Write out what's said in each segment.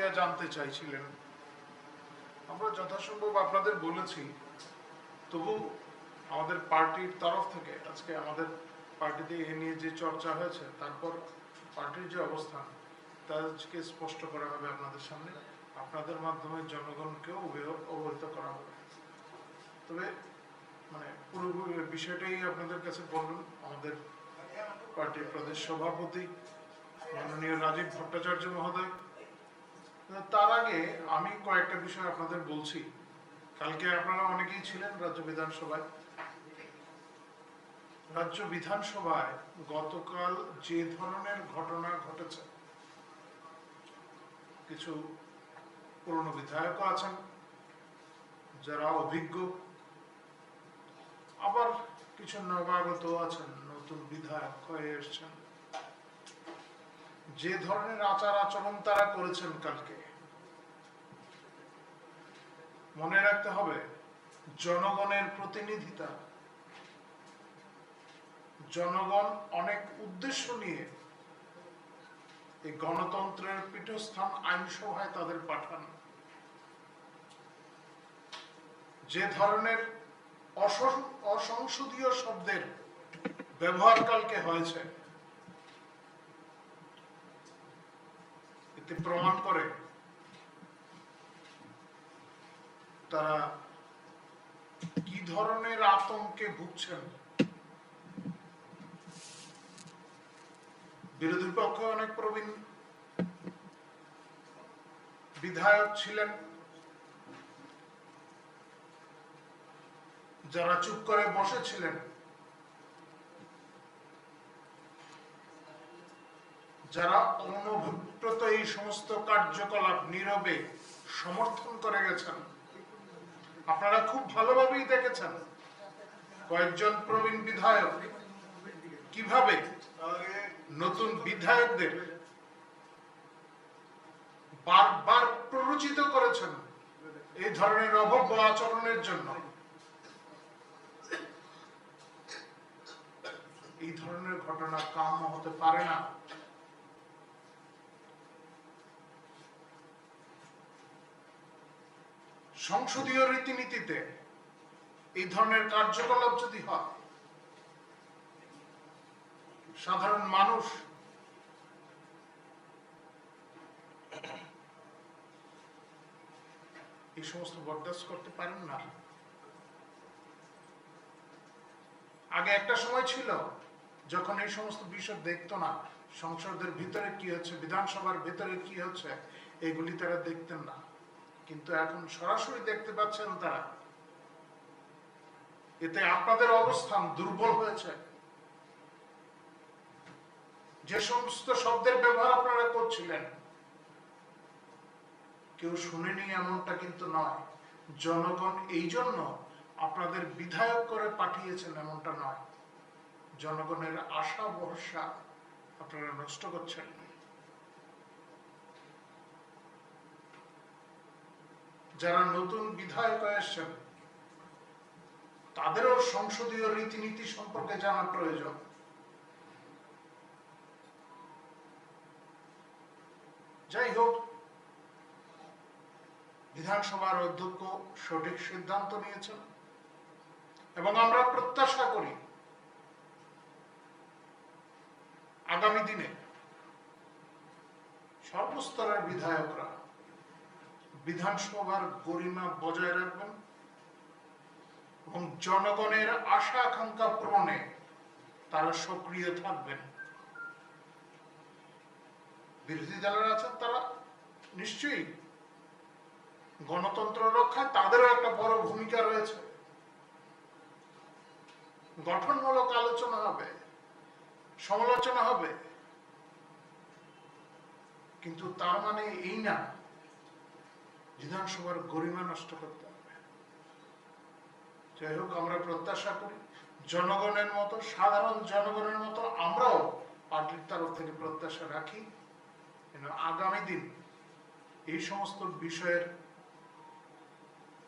প্রতিক্রিয়া জানতে চাইছিলেন। আমরা যথাসম্ভব আপনাদের বলেছি, তবু আমাদের পার্টির তরফ থেকে আজকে আমাদের পার্টিতে এ নিয়ে যে চর্চা হয়েছে, তারপর পার্টির যে অবস্থান তা আজকে স্পষ্ট করা হবে আপনাদের সামনে, আপনাদের মাধ্যমে জনগণকেও অবহিত করা হবে। তবে পুরো বিষয়টাই আপনাদের কাছে বলুন। আমাদের পার্টির প্রদেশ সভাপতি মাননীয় রাজীব ভট্টাচার্য মহোদয়, তার আগে আমি কয়েকটা বিষয় আপনাদের বলছি। কালকে আপনারা অনেকেই ছিলেন রাজ্য বিধানসভায়। রাজ্য বিধানসভায় গতকাল যে ধরনের ঘটনা ঘটেছে, কিছু পুরনো বিধায়কও আছেন যারা অভিজ্ঞ, আবার কিছু নবাগত আছেন, নতুন বিধায়ক হয়ে এসছেন। যে ধরনের আচার আচরণ তারা করেছেন কালকে, মনে রাখতে হবে জনগণের প্রতিনিধিতা, জনগণ অনেক উদ্দেশ্য নিয়ে এই গণতন্ত্রের পীঠস্থান আইনসভায় তাদের পাঠান। যে ধরনের অসংসদীয় শব্দের ব্যবহার কালকে হয়েছে, এতে প্রমাণ করে তারা কি ধরনের আতঙ্কে ভুগছেন। বিরোধী পক্ষে অনেক প্রবীণ বিধায়ক ছিলেন যারা চুপ করে বসেছিলেন, যারা অনভিপ্রেত এই সমস্ত কার্যকলাপ নীরবে সমর্থন করে গেছেন। আপনারা খুব ভালোভাবেই দেখেছেন কয়েকজন প্রবীণ বিধায়ক কিভাবে নতুন বিধায়কদের বারবার প্ররোচিত করেছেন এই ধরনের অভব্য আচরণের জন্য। এই ধরনের ঘটনা কাম্য হতে পারে না। সংসদীয় রীতিনীতিতে এই ধরনের কার্যকলাপ যদি হয়, সাধারণ মানুষ এই সমস্ত বরদাস্ত করতে পারেন না। আগে একটা সময় ছিল যখন এই সমস্ত বিষয় দেখতো না, সংসদের ভিতরে কি হচ্ছে, বিধানসভার ভিতরে কি হচ্ছে, এগুলি তারা দেখতেন না। কিন্তু এখন সরাসরি দেখতে পাচ্ছেন তারা। এতে আপনাদের অবস্থান দুর্বল হয়েছে। যে সমস্ত শব্দের ব্যবহার আপনারা করছিলেন, কেউ শুনেনি এমনটা কিন্তু নয়। জনগণ এই জন্য আপনাদের বিধায়ক করে পাঠিয়েছেন এমনটা নয়। জনগণের আশা ভরসা আপনারা নষ্ট করছেন। যারা নতুন বিধায়ক এসেছেন তাদেরও সংসদীয় রীতিনীতি সম্পর্কে জানা প্রয়োজন। যাই হোক, বিধানসভার অধ্যক্ষ সঠিক সিদ্ধান্ত নিয়েছেন এবং আমরা প্রত্যাশা করি আগামী দিনে সর্বস্তরের বিধায়করা বিধানসভার গরিমা বজায় রাখবেন এবং জনগণের আশা আকাঙ্ক্ষা পূরণে তারা সক্রিয় থাকবেন। বিরোধী দলের আছেন, তারা নিশ্চয়ই গণতন্ত্র রক্ষায় তাদেরও একটা বড় ভূমিকা রয়েছে। গঠনমূলক আলোচনা হবে, সমালোচনা হবে, কিন্তু তার মানে এই না বিধানসভার গরিমা নষ্ট করতে হবে। যাই হোক, আমরা প্রত্যাশা করি জনগণের মতো, সাধারণ জনগণের মতো আমরাও পার্টির তরফ থেকে প্রত্যাশা রাখি আগামী দিন এই সমস্ত বিষয়ের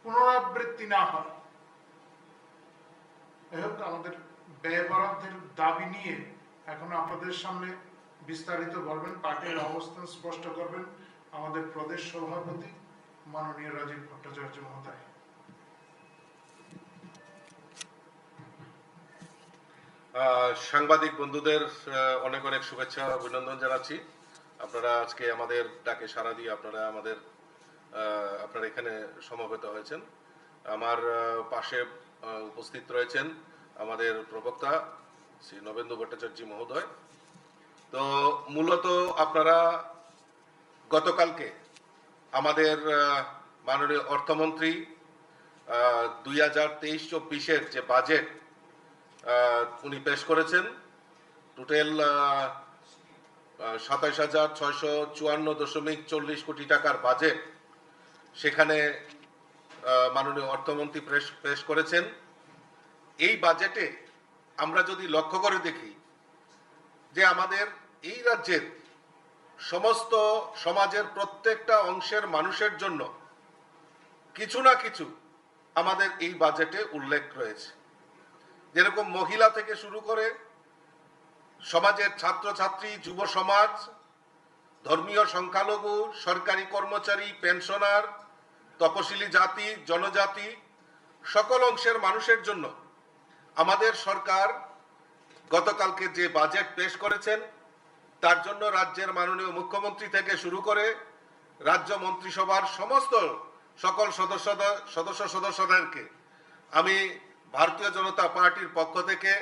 পুনরাবৃত্তি না হয়। আমাদের ব্যয় বরাদ্দের দাবি নিয়ে এখন আপনাদের সামনে বিস্তারিত বলবেন, পার্টির অবস্থান স্পষ্ট করবেন আমাদের আমাদের প্রদেশ সভাপতি মাননীয় রাজীব ভট্টাচার্য মহোদয়। সাংবাদিক বন্ধুদের অনেক অনেক শুভেচ্ছা অভিনন্দন জানাচ্ছি। আপনারা আজকে আমাদের ডাকে সাড়া দিয়ে আপনারা এখানে সমবেত হয়েছেন। আমার পাশে উপস্থিত রয়েছেন আমাদের প্রবক্তা শ্রী নবেন্দু ভট্টাচার্য মহোদয়। তো মূলত আপনারা গতকালকে আমাদের মাননীয় অর্থমন্ত্রী 2023-24 যে বাজেট উনি পেশ করেছেন, টোটাল 27,654.40 কোটি টাকার বাজেট সেখানে মাননীয় অর্থমন্ত্রী পেশ করেছেন। এই বাজেটে আমরা যদি লক্ষ্য করে দেখি যে আমাদের এই রাজ্যের সমস্ত সমাজের প্রত্যেকটা অংশের মানুষের জন্য কিছু না কিছু আমাদের এই বাজেটে উল্লেখ রয়েছে। যেরকম মহিলা থেকে শুরু করে সমাজের ছাত্রছাত্রী, যুব সমাজ, ধর্মীয় সংখ্যালঘু, সরকারি কর্মচারী, পেনশনার, তপশিলি জাতি, জনজাতি, সকল অংশের মানুষের জন্য আমাদের সরকার গতকালকে যে বাজেট পেশ করেছেন তার জন্য রাজ্যের মাননীয় মুখ্যমন্ত্রী থেকে শুরু করে রাজ্য মন্ত্রিসভার সকল সদস্যদেরকে আমি ভারতীয় জনতা পার্টির পক্ষ থেকে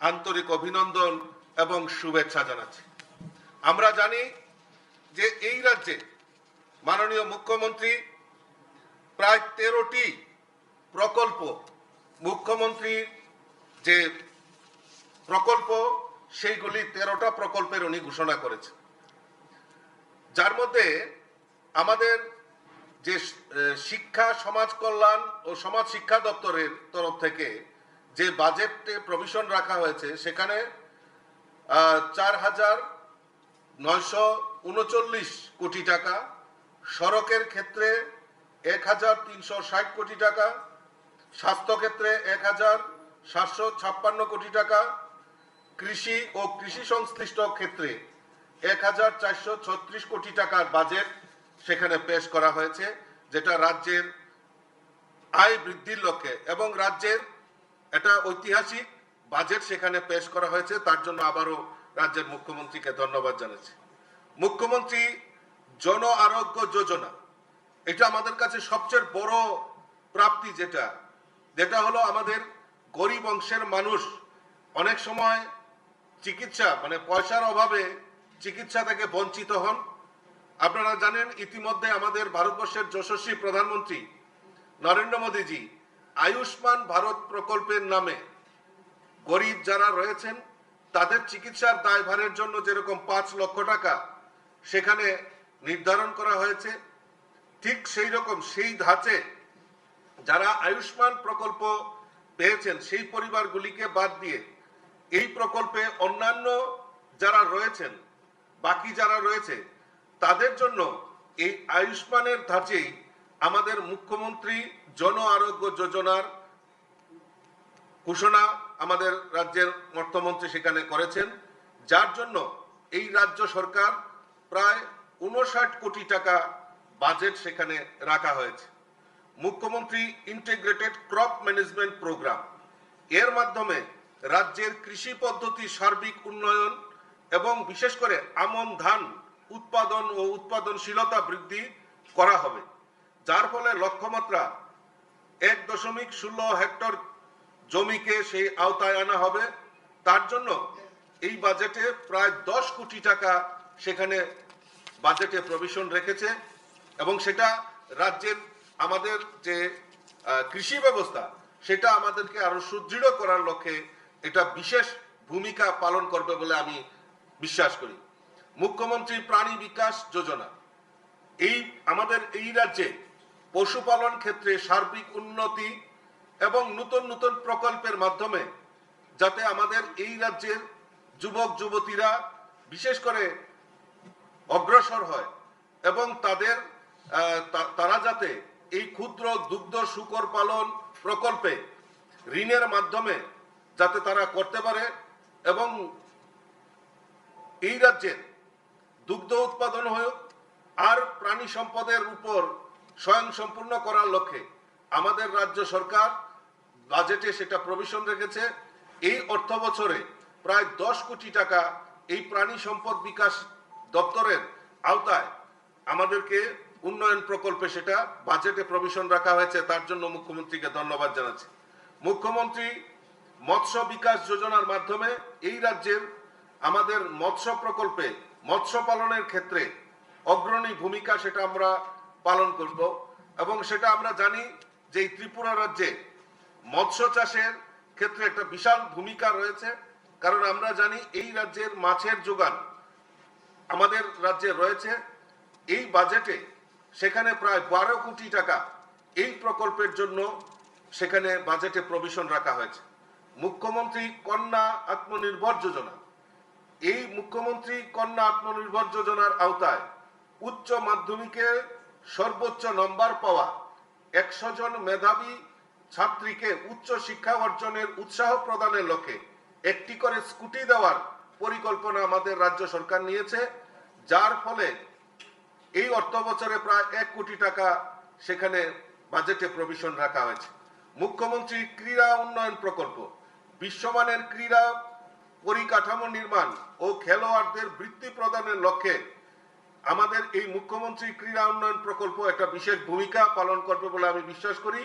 আন্তরিক অভিনন্দন এবং শুভেচ্ছা জানাচ্ছি। আমরা জানি যে এই রাজ্যে মাননীয় মুখ্যমন্ত্রী প্রায় 13টি প্রকল্প, মুখ্যমন্ত্রীর যে প্রকল্প সেইগুলি 13টা প্রকল্পের উনি ঘোষণা করেছেন, যার মধ্যে আমাদের যে শিক্ষা, সমাজ কল্যাণ ও সমাজ শিক্ষা দপ্তরের তরফ থেকে যে বাজেটে প্রভিশন রাখা হয়েছে সেখানে 4,939 কোটি টাকা, সড়কের ক্ষেত্রে 1,360 কোটি টাকা, স্বাস্থ্য ক্ষেত্রে 1,756 কোটি টাকা, কৃষি ও কৃষি সংশ্লিষ্ট ক্ষেত্রে 1,436 কোটি টাকার বাজেট সেখানে পেশ করা হয়েছে, যেটা রাজ্যের আয় বৃদ্ধির লক্ষ্যে এবং রাজ্যের একটা ঐতিহাসিক বাজেট সেখানে পেশ করা হয়েছে। তার জন্য আবারও রাজ্যের মুখ্যমন্ত্রীকে ধন্যবাদ জানাচ্ছি। মুখ্যমন্ত্রী জন আরোগ্য যোজনা, এটা আমাদের কাছে সবচেয়ে বড় প্রাপ্তি, যেটা হলো আমাদের গরিব অংশের মানুষ অনেক সময় চিকিৎসা পয়সার অভাবে চিকিৎসা থেকে বঞ্চিত হন। আপনারা জানেন ইতিমধ্যে আমাদের ভারতবর্ষের যশস্বী প্রধানমন্ত্রী নরেন্দ্র মোদীজি আয়ুষ্মান ভারত প্রকল্পের নামে গরিব যারা রয়েছেন তাদের চিকিৎসার দায়ভারের জন্য যেরকম 5 লক্ষ টাকা সেখানে নির্ধারণ করা হয়েছে, ঠিক সেই রকম সেই ধাঁচে যারা আয়ুষ্মান প্রকল্প পেয়েছেন সেই পরিবারগুলিকে বাদ দিয়ে এই প্রকল্পে অন্যান্য যারা রয়েছেন, বাকি যারা রয়েছে তাদের জন্য এই আয়ুষ্মানের ধাঁচেই আমাদের মুখ্যমন্ত্রী জন আরোগ্য যোজনার ঘোষণা আমাদের রাজ্যের অর্থমন্ত্রী সেখানে করেছেন, যার জন্য এই রাজ্য সরকার প্রায় 59 কোটি টাকা বাজেট সেখানে রাখা হয়েছে। মুখ্যমন্ত্রী ইন্টিগ্রেটেড ক্রপ ম্যানেজমেন্ট প্রোগ্রাম, এর মাধ্যমে রাজ্যের কৃষি পদ্ধতি সার্বিক উন্নয়ন এবং বিশেষ করে আমন ধান উৎপাদন ও উৎপাদনশীলতা বৃদ্ধি করা হবে, যার ফলে লক্ষ্যমাত্রা 1.16 হেক্টর জমিকে সেই আওতায় আনা হবে। তার জন্য এই বাজেটে প্রায় 10 কোটি টাকা সেখানে বাজেটে প্রভিশন রেখেছে এবং সেটা রাজ্যের আমাদের যে কৃষি ব্যবস্থা সেটা আমাদেরকে আরো সুদৃঢ় করার লক্ষ্যে এটা বিশেষ ভূমিকা পালন করবে বলে আমি বিশ্বাস করি। মুখ্যমন্ত্রী প্রাণী বিকাশ যোজনা, আমাদের এই রাজ্যে পশুপালন ক্ষেত্রে সার্বিক উন্নতি এবং নতুন নতুন প্রকল্পের মাধ্যমে যাতে আমাদের এই রাজ্যের যুবক যুবতীরা বিশেষ করে অগ্রসর হয় এবং তারা যাতে এই ক্ষুদ্র দুগ্ধ শূকর পালন প্রকল্পে ঋণের মাধ্যমে যাতে তারা করতে পারে এবং এই রাজ্যের দুগ্ধ উৎপাদন হোক আর প্রাণী সম্পদের উপর স্বয়ংসম্পূর্ণ করার লক্ষ্যে আমাদের রাজ্য সরকার বাজেটে সেটা প্রভিশন রেখেছে। এই অর্থ বছরে প্রায় 10 কোটি টাকা এই প্রাণী সম্পদ বিকাশ দপ্তরের আওতায় আমাদেরকে উন্নয়ন প্রকল্পে সেটা বাজেটে প্রভিশন রাখা হয়েছে। তার জন্য মুখ্যমন্ত্রীকে ধন্যবাদ জানাচ্ছি। মুখ্যমন্ত্রী মৎস্য বিকাশ যোজনার মাধ্যমে এই রাজ্যের আমাদের মৎস্য প্রকল্পে মৎস্য পালনের ক্ষেত্রে অগ্রণী ভূমিকা সেটা আমরা পালন করব এবং সেটা আমরা জানি যে এই ত্রিপুরা রাজ্যে মৎস্য চাষের ক্ষেত্রে একটা বিশাল ভূমিকা রয়েছে। কারণ আমরা জানি এই রাজ্যের মাছের যোগান আমাদের রাজ্যে রয়েছে। এই বাজেটে সেখানে প্রায় 12 কোটি টাকা এই প্রকল্পের জন্য সেখানে বাজেটে প্রভিশন রাখা হয়েছে। মুখ্যমন্ত্রী কন্যা আত্মনির্ভর যোজনা, এই মুখ্যমন্ত্রী কন্যা আত্মনির্ভর যোজনার আওতায় উচ্চ মাধ্যমিকে সর্বোচ্চ নম্বর পাওয়া 100 জন মেধাবী ছাত্রীকে উচ্চ শিক্ষা অর্জনের উৎসাহ প্রদানের লক্ষ্যে একটি করে স্কুটি দেওয়ার পরিকল্পনা আমাদের রাজ্য সরকার নিয়েছে, যার ফলে এই অর্থ বছরে প্রায় 1 কোটি টাকা সেখানে বাজেটে প্রভিশন রাখা হয়েছে। মুখ্যমন্ত্রী ক্রীড়া উন্নয়ন প্রকল্প, বিশ্বমানের ক্রীড়া পরিকাঠামো নির্মাণ ও খেলোয়াড়দের বৃত্তি প্রদানের লক্ষ্যে আমাদের এই মুখ্যমন্ত্রী ক্রীড়া উন্নয়ন প্রকল্প একটা বিশেষ ভূমিকা পালন করবে বলে আমি বিশ্বাস করি।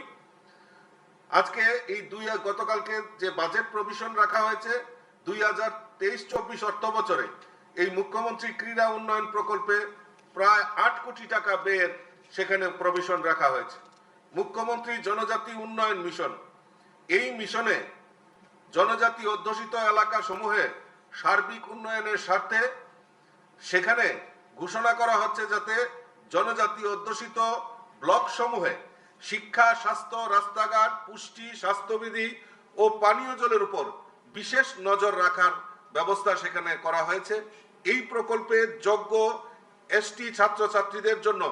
আজকে এই গতকালকে যে বাজেট প্রভিশন রাখা হয়েছে 2023-24 অর্থ বছরে এই মুখ্যমন্ত্রী ক্রীড়া উন্নয়ন প্রকল্পে প্রায় 8 কোটি টাকা ব্যয়ের সেখানে প্রভিশন রাখা হয়েছে। মুখ্যমন্ত্রী জনজাতি উন্নয়ন মিশন, এই মিশনে জনজাতি অধ্যুষিত এলাকা সমূহে সার্বিক উন্নয়নের স্বার্থে সেখানে ঘোষণা করা হচ্ছে যাতে জনজাতি অধ্যুষিত ব্লক সমূহে শিক্ষা, স্বাস্থ্য, রাস্তাঘাট, পুষ্টি, স্বাস্থ্যবিধি ও পানীয় জলের উপর বিশেষ নজর রাখার ব্যবস্থা সেখানে করা হয়েছে। এই প্রকল্পে যোগ্য এসটি ছাত্রছাত্রীদের জন্য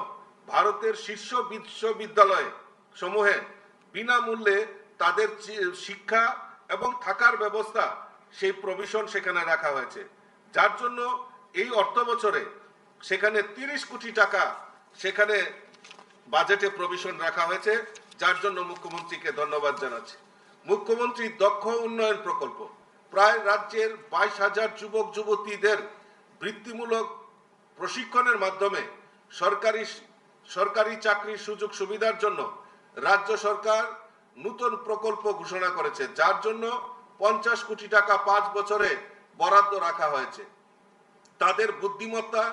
ভারতের শীর্ষ বিশ্ববিদ্যালয় সমূহে বিনামূল্যে তাদের শিক্ষা এবং থাকার ব্যবস্থা সেই প্রভিশন সেখানে রাখা হয়েছে, যার জন্য এই অর্থ বছরে সেখানে 30 কোটি টাকা সেখানে বাজেটে প্রভিশন রাখা হয়েছে, যার জন্য মুখ্যমন্ত্রীকে ধন্যবাদ জানাচ্ছি। মুখ্যমন্ত্রী দক্ষ উন্নয়ন প্রকল্প, প্রায় রাজ্যের 22,000 যুবক যুবতীদের বৃত্তিমূলক প্রশিক্ষণের মাধ্যমে সরকারি চাকরির সুযোগ সুবিধার জন্য রাজ্য সরকার নতুন প্রকল্প ঘোষণা করেছে, যার জন্য 50 কোটি টাকা 5 বছরে বরাদ্দ রাখা হয়েছে। তাদের বুদ্ধিমত্তা,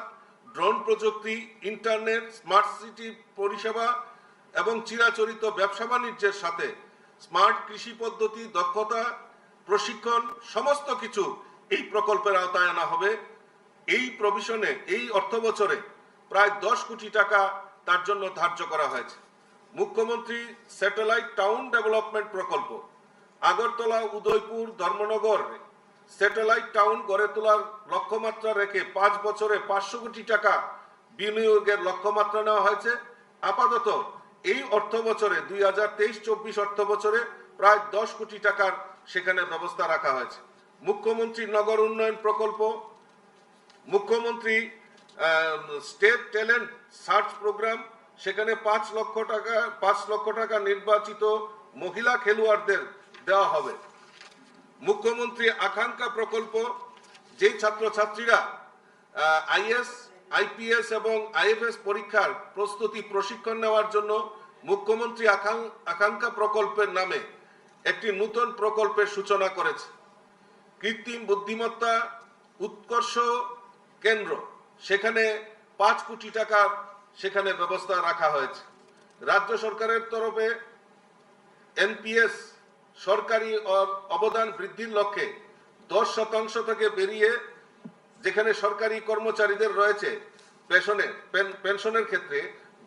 ড্রোন প্রযুক্তি, ইন্টারনেট, স্মার্ট সিটি পরিষেবা এবং চিরাচরিত ব্যবসা বাণিজ্যের সাথে স্মার্ট কৃষি পদ্ধতি, দক্ষতা প্রশিক্ষণ সমস্ত কিছু এই প্রকল্পের আওতায় আনা হবে। এই প্রভিশনে এই অর্থ বছরে প্রায় 10 কোটি টাকা তার জন্য ধার্য করা হয়েছে। মুখ্যমন্ত্রী স্যাটেলাইট টাউন ডেভেলপমেন্ট প্রকল্প, আগরতলা, উদয়পুর, ধর্মনগর স্যাটেলাইট টাউন গড়ে তোলার লক্ষ্যমাত্রা রেখে 5 বছরে 500 কোটি টাকা বিনিয়োগের লক্ষ্যমাত্রা নেওয়া হয়েছে। আপাতত এই অর্থ বছরে 2023-24 অর্থ বছরে প্রায় 10 কোটি টাকার সেখানে ব্যবস্থা রাখা হয়েছে। মুখ্যমন্ত্রী নগর উন্নয়ন প্রকল্প, মুখ্যমন্ত্রী স্টেট ট্যালেন্ট সার্চ প্রোগ্রাম, সেখানে 5 লক্ষ টাকা নির্বাচিত মহিলা খেলোয়াড়দের দেওয়া হবে। মুখ্যমন্ত্রী আকাঙ্ক্ষা প্রকল্প, যেই ছাত্রছাত্রীরা আইএস, আইপিএস এবং আইএফএস পরীক্ষার প্রস্তুতি প্রশিক্ষণ নেওয়ার জন্য মুখ্যমন্ত্রী আকাঙ্ক্ষা প্রকল্পের নামে একটি নতুন প্রকল্পের সূচনা করেছে। কৃত্রিম বুদ্ধিমত্তা উৎকর্ষ কেন্দ্র, সেখানে 5 কোটি টাকার সেখানে ব্যবস্থা রাখা হয়েছে। রাজ্য সরকারের তরফে এনপিএস সরকারি অবদান বৃদ্ধির লক্ষ্যে 10% থেকে বেরিয়ে, যেখানে সরকারি কর্মচারীদের রয়েছে পেনশনের ক্ষেত্রে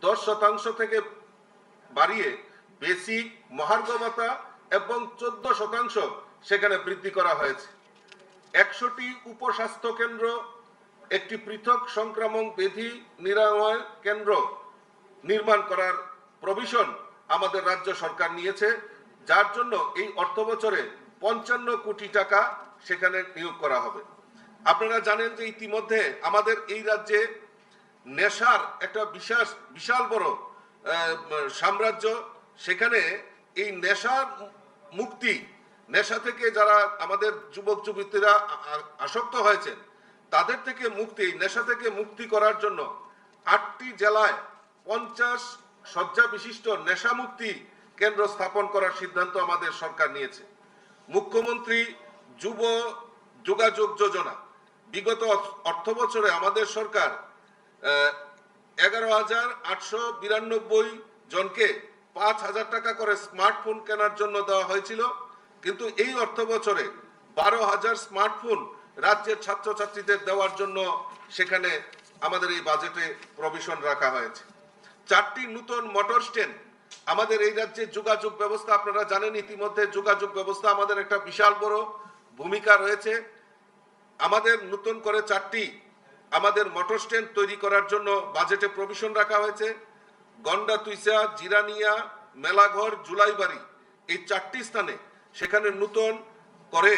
10% থেকে বাড়িয়ে বেসিক, মহার্ঘ ভাতা এবং 14% সেখানে বৃদ্ধি করা হয়েছে। 100টি উপস্বাস্থ্য কেন্দ্র, একটি পৃথক সংক্রামক ব্যাধি নিরাময় কেন্দ্র নির্মাণ করার প্রভিশন আমাদের রাজ্য সরকার নিয়েছে, যার জন্য এই অর্থ বছরে 55 কোটি টাকা সেখানে নিয়োগ করা হবে। আপনারা জানেন যে ইতিমধ্যে আমাদের এই রাজ্যে নেশার একটা বিশাল বড় সাম্রাজ্য। সেখানে এই নেশার মুক্তি, নেশা থেকে যারা আমাদের যুবক যুবতীরা আসক্ত হয়েছেন তাদের থেকে মুক্তি, নেশা থেকে মুক্তি করার জন্য 8টি জেলায় 50 শয্যা বিশিষ্ট নেশা মুক্তি কেন্দ্র স্থাপন করার সিদ্ধান্ত আমাদের সরকার নিয়েছে। মুখ্যমন্ত্রী যুব যোগাযোগ যোজনা, বিগত অর্থ বছরে আমাদের সরকার 11,892 জনকে 5,000 টাকা করে স্মার্টফোন কেনার জন্য দেওয়া হয়েছিল, কিন্তু এই অর্থ বছরে 12,000 স্মার্টফোন রাজ্যের ছাত্রছাত্রীদের দেওয়ার জন্য সেখানে আমাদের এই বাজেটে প্রভিশন রাখা হয়েছে। 4টি নতুন মোটর স্ট্যান্ড আমাদের এই রাজ্যের যোগাযোগ ব্যবস্থা, আপনারা জানেন ইতিমধ্যে যোগাযোগ ব্যবস্থা আমাদের একটা বিশাল বড় ভূমিকা রয়েছে। আমাদের নতুন করে 4টি আমাদের মোটর স্ট্যান্ড তৈরি করার জন্য বাজেটে প্রভিশন রাখা হয়েছে। গন্ডা তুইসা, জিরানিয়া, মেলাঘর, জুলাইবাড়ি এই 4টি স্থানে সেখানে নতুন করে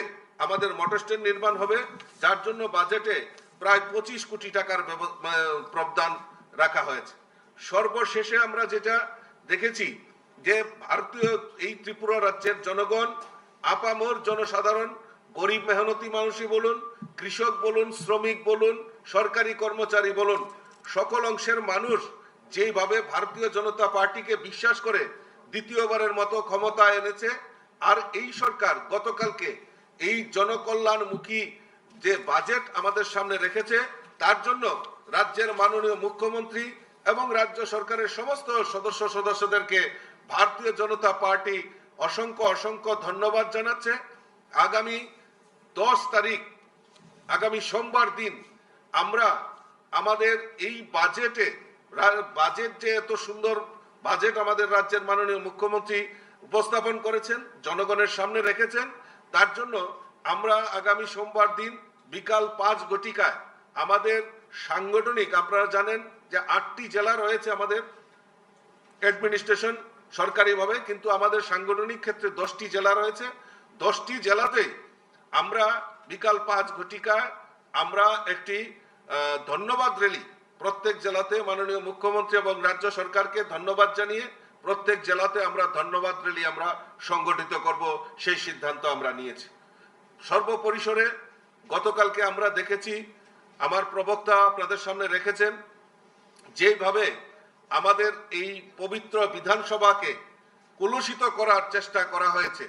আমাদের মোটর স্ট্যান্ড নির্মাণ হবে, যার জন্য বাজেটে প্রায় 25 কোটি টাকার প্রবদান রাখা হয়েছে। সর্বশেষে আমরা যেটা দেখেছি যে ভারতীয় এই ত্রিপুরা রাজ্যের জনগণ, আপামর জনসাধারণ, গরিব মেহনতি মানুষই বলুন, কৃষক বলুন, শ্রমিক বলুন, সরকারি কর্মচারী বলুন, সকল অংশের মানুষ যেভাবে ভারতীয় জনতা পার্টিকে বিশ্বাস করে দ্বিতীয়বারের মতো ক্ষমতা এনেছে, আর এই সরকার গতকালকে এই জনকল্যাণমুখী যে বাজেট আমাদের সামনে রেখেছে, তার জন্য রাজ্যের মাননীয় মুখ্যমন্ত্রী এবং রাজ্য সরকারের সমস্ত সদস্যদেরকে ভারতীয় জনতা পার্টি অসংখ্য ধন্যবাদ জানাচ্ছে। আগামী 10 তারিখ, আগামী সোমবার দিন আমরা আমাদের এই বাজেট যে এত সুন্দর বাজেট আমাদের রাজ্যের মাননীয় মুখ্যমন্ত্রী উপস্থাপন করেছেন, জনগণের সামনে রেখেছেন, তার জন্য আমরা আগামী সোমবার দিন বিকাল 5 ঘটিকায় আমাদের সাংগঠনিক, আপনারা জানেন যে 8টি জেলা রয়েছে আমাদের অ্যাডমিনিস্ট্রেশন সরকারিভাবে, কিন্তু আমাদের সাংগঠনিক ক্ষেত্রে 10টি জেলা রয়েছে। 10টি জেলাতে আমরা বিকাল 5 ঘটিকায় আমরা একটি ধন্যবাদ র্যালি প্রত্যেক জেলাতে মাননীয় মুখ্যমন্ত্রী এবং রাজ্য সরকারকে ধন্যবাদ জানিয়ে প্রত্যেক জেলাতে আমরা ধন্যবাদ র্যালি আমরা সংগঠিত করব, সেই সিদ্ধান্ত আমরা নিয়েছি। সর্বপরিসরে গতকালকে আমরা দেখেছি, আমার প্রবক্তা আপনাদের সামনে রেখেছেন, যেভাবে আমাদের এই পবিত্র বিধানসভাকে কলুষিত করার চেষ্টা করা হয়েছে,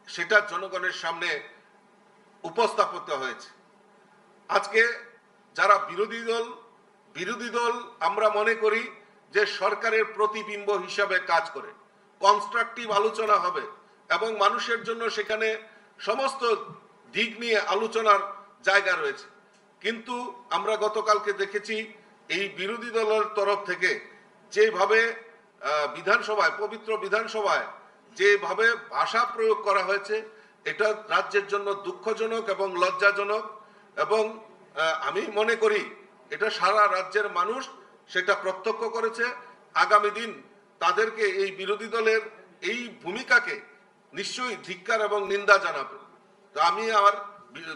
সেটা জনগণের সামনে উপস্থাপিত হয়েছে। আজকে যারা বিরোধী দল আমরা মনে করি যে সরকারের প্রতিবিম্ব হিসাবে কাজ করে, কনস্ট্রাকটিভ আলোচনা হবে এবং মানুষের জন্য সেখানে সমস্ত দিক নিয়ে আলোচনার জায়গা রয়েছে, কিন্তু আমরা গতকালকে দেখেছি এই বিরোধী দলের তরফ থেকে যেভাবে বিধানসভায়, পবিত্র বিধানসভায় যেভাবে ভাষা প্রয়োগ করা হয়েছে, এটা রাজ্যের জন্য দুঃখজনক এবং লজ্জাজনক, এবং আমি মনে করি এটা সারা রাজ্যের মানুষ সেটা প্রত্যক্ষ করেছে। আগামী দিন তাদেরকে এই বিরোধী দলের এই ভূমিকাকে নিশ্চয়ই ধিক্কার এবং নিন্দা জানাবে। তো আমি আমার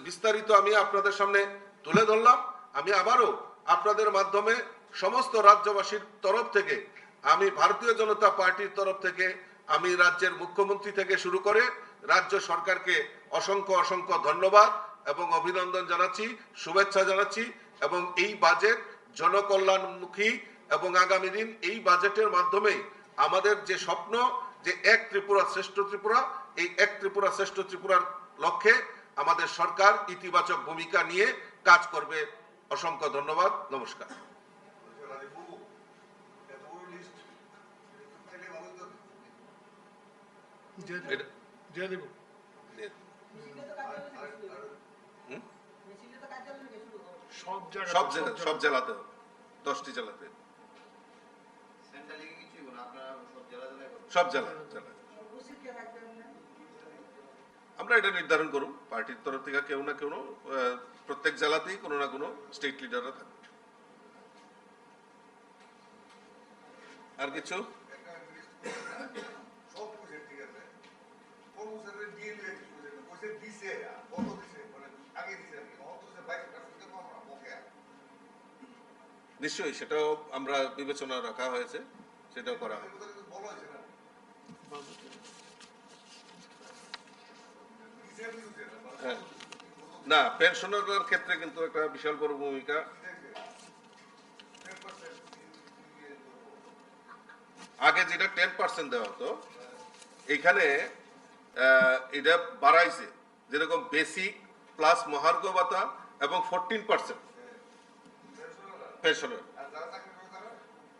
বিস্তারিত আমি আপনাদের সামনে তুলে ধরলাম। আমি আবারও আপনাদের মাধ্যমে সমস্ত রাজ্যবাসীর তরফ থেকে, আমি ভারতীয় জনতা পার্টির তরফ থেকে, আমি রাজ্যের মুখ্যমন্ত্রী থেকে শুরু করে রাজ্য সরকারকে অসংখ্য ধন্যবাদ এবং অভিনন্দন জানাচ্ছি, শুভেচ্ছা জানাচ্ছি। এবং এই বাজেট জনকল্যাণমুখী এবং আগামী দিন এই বাজেটের মাধ্যমে আমাদের যে স্বপ্ন যে এক ত্রিপুরা শ্রেষ্ঠ ত্রিপুরা, এই এক ত্রিপুরা শ্রেষ্ঠ ত্রিপুরার লক্ষ্যে আমাদের সরকার ইতিবাচক ভূমিকা নিয়ে কাজ করবে। অসংখ্য ধন্যবাদ, নমস্কার। সব জেলাতে, 10টি জেলাতে, সব জেলায় আমরা এটা নির্ধারণ করুন পার্টির তরফ থেকে, কেউ না কেউ প্রত্যেক জেলাতেই কোনো না কোনো স্টেট লিডাররা থাকবে। আর কিছু নিশ্চয়ই সেটাও আমরা বিবেচনা রাখা হয়েছে, সেটাও করা হবে। হ্যাঁ, না পেনশনারদের ক্ষেত্রে কিন্তু একটা বিশাল বড় ভূমিকা। আগে যেটা 10% দেওয়া হতো, এখানে এটা বাড়াইছে, যেরকম বেসিক প্লাস মহার্ঘ ভাতা এবং 14% পেনশনার।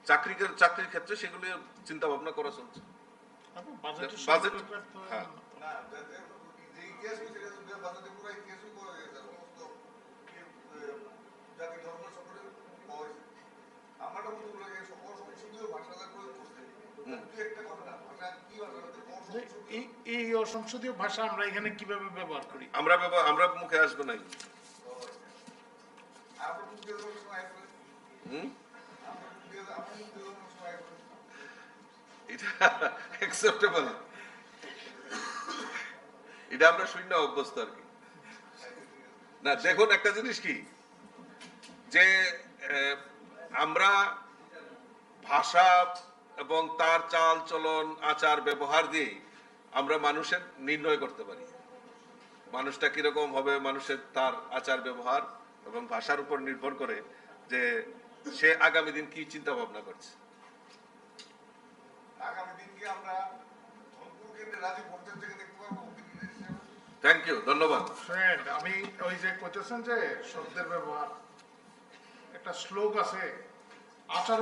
চাকরির ক্ষেত্রে সেগুলি চিন্তা ভাবনা করা চলছে। বাজেট, হ্যাঁ এই অসংসদীয় ভাষা আমরা এখানে কিভাবে ব্যবহার করি? আমরা মুখে আসবে না। এটা অ্যাকসেপ্টেবল, এটা আমরা শূন্য অভ্যস্ত আর কি। না দেখুন একটা জিনিস কি, যে আমরা ভাষা এবং তার চাল চলন আচার ব্যবহার দিয়ে আমরা মানুষের নির্ণয় করতে পারি মানুষটা কিরকম হবে। মানুষের তার আচার ব্যবহার এবং ভাষার উপর নির্ভর করে যে সে আগামী দিন কি চিন্তা ভাবনা করছে। থ্যাংক ইউ, ধন্যবাদ। আমি ওই যে কইতেছেন যে শব্দের ব্যবহার, একটা শ্লোক আছে, আচার